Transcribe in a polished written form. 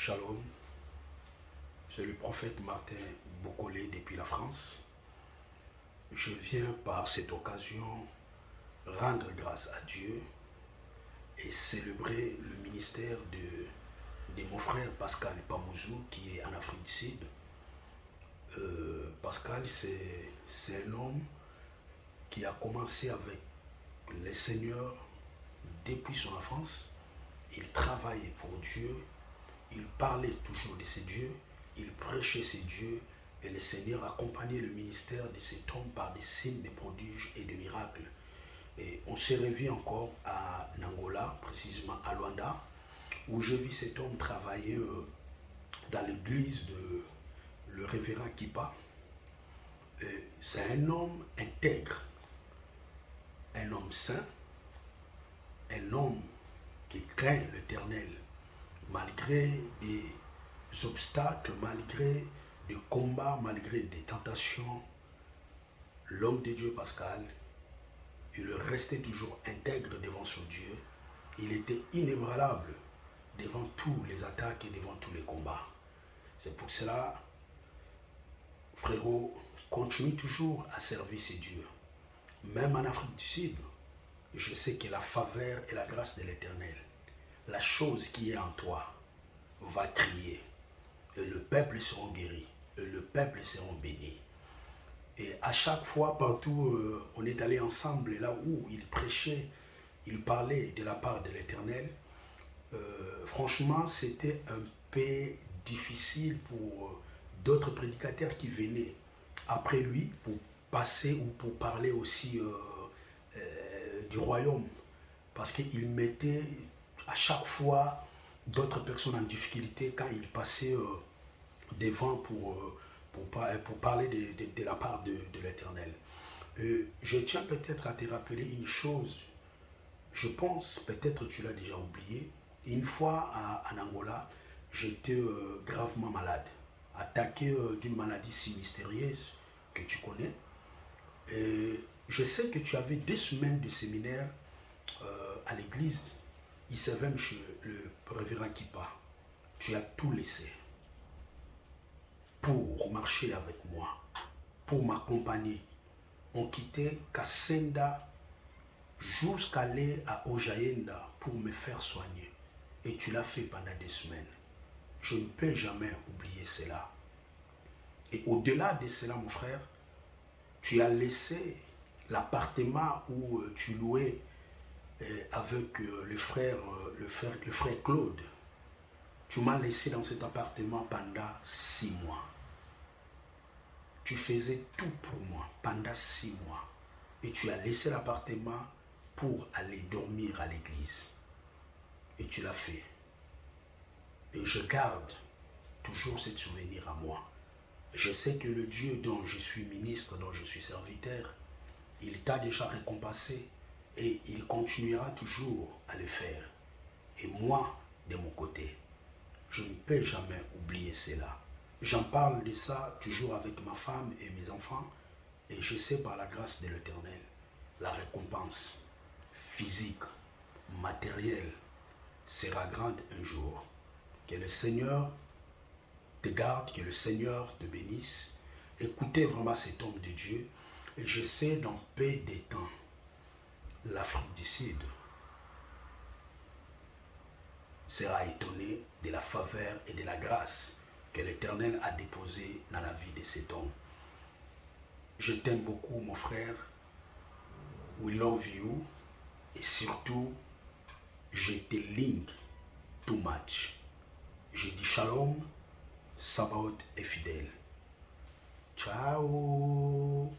Shalom, c'est le prophète Martin Bokolé depuis la France. Je viens par cette occasion rendre grâce à Dieu et célébrer le ministère de mon frère Pascal Pamouzou qui est en Afrique du Sud. Pascal, c'est un homme qui a commencé avec les seigneurs depuis son enfance. Il travaillait pour Dieu, il parlait toujours de ses dieux, il prêchait ses dieux et le Seigneur accompagnait le ministère de cet homme par des signes, des prodiges et des miracles. Et on s'est revu encore à Angola, précisément à Luanda, où je vis cet homme travailler dans l'église de le révérend Kipa. C'est un homme intègre, un homme saint, un homme qui craint l'Éternel, malgré des obstacles, malgré des combats, malgré des tentations. L'homme de Dieu Pascal, il restait toujours intègre devant son Dieu. Il était inébranlable devant tous les attaques et devant tous les combats. C'est pour cela, frérot, continue toujours à servir ses dieux. Même en Afrique du Sud, je sais que la faveur et la grâce de l'Éternel, la chose qui est en toi, va crier. Et le peuple sera guéri. Et le peuple sera béni. Et à chaque fois, partout, on est allé ensemble, là où il prêchait, il parlait de la part de l'Éternel. Franchement, c'était un peu difficile pour d'autres prédicateurs qui venaient après lui pour passer ou pour parler aussi du royaume. Parce qu'il mettait à chaque fois d'autres personnes en difficulté quand il passait devant pour parler de la part de l'Éternel. Je tiens peut-être à te rappeler une chose. Je pense, peut-être tu l'as déjà oublié. Une fois en Angola, j'étais gravement malade, attaqué d'une maladie si mystérieuse que tu connais. Et je sais que tu avais 2 semaines de séminaire à l'église ICVM chez le révérend Kipa. Tu as tout laissé pour marcher avec moi, pour m'accompagner. On quittait Kassenda jusqu'à aller à Ojaenda pour me faire soigner. Et tu l'as fait pendant 2 semaines. Je ne peux jamais oublier cela. Et au-delà de cela, mon frère, tu as laissé l'appartement où tu louais avec le frère Claude. Tu m'as laissé dans cet appartement pendant 6 mois. Tu faisais tout pour moi pendant 6 mois. Et tu as laissé l'appartement pour aller dormir à l'église. Et tu l'as fait. Et je garde toujours ce souvenir à moi. Je sais que le Dieu dont je suis ministre, dont je suis serviteur, il t'a déjà récompensé et il continuera toujours à le faire. Et moi, de mon côté, je ne peux jamais oublier cela. J'en parle de ça toujours avec ma femme et mes enfants et je sais par la grâce de l'Éternel, la récompense physique, matérielle sera grande un jour. Que le Seigneur te garde, que le Seigneur te bénisse. Écoutez vraiment cet homme de Dieu et je sais dans peu de temps, l'Afrique du Sud sera étonné de la faveur et de la grâce que l'Éternel a déposée dans la vie de cet homme. Je t'aime beaucoup, mon frère. We love you. Et surtout, je te link too much. Je dis shalom, Sabaoth est fidèle. Ciao.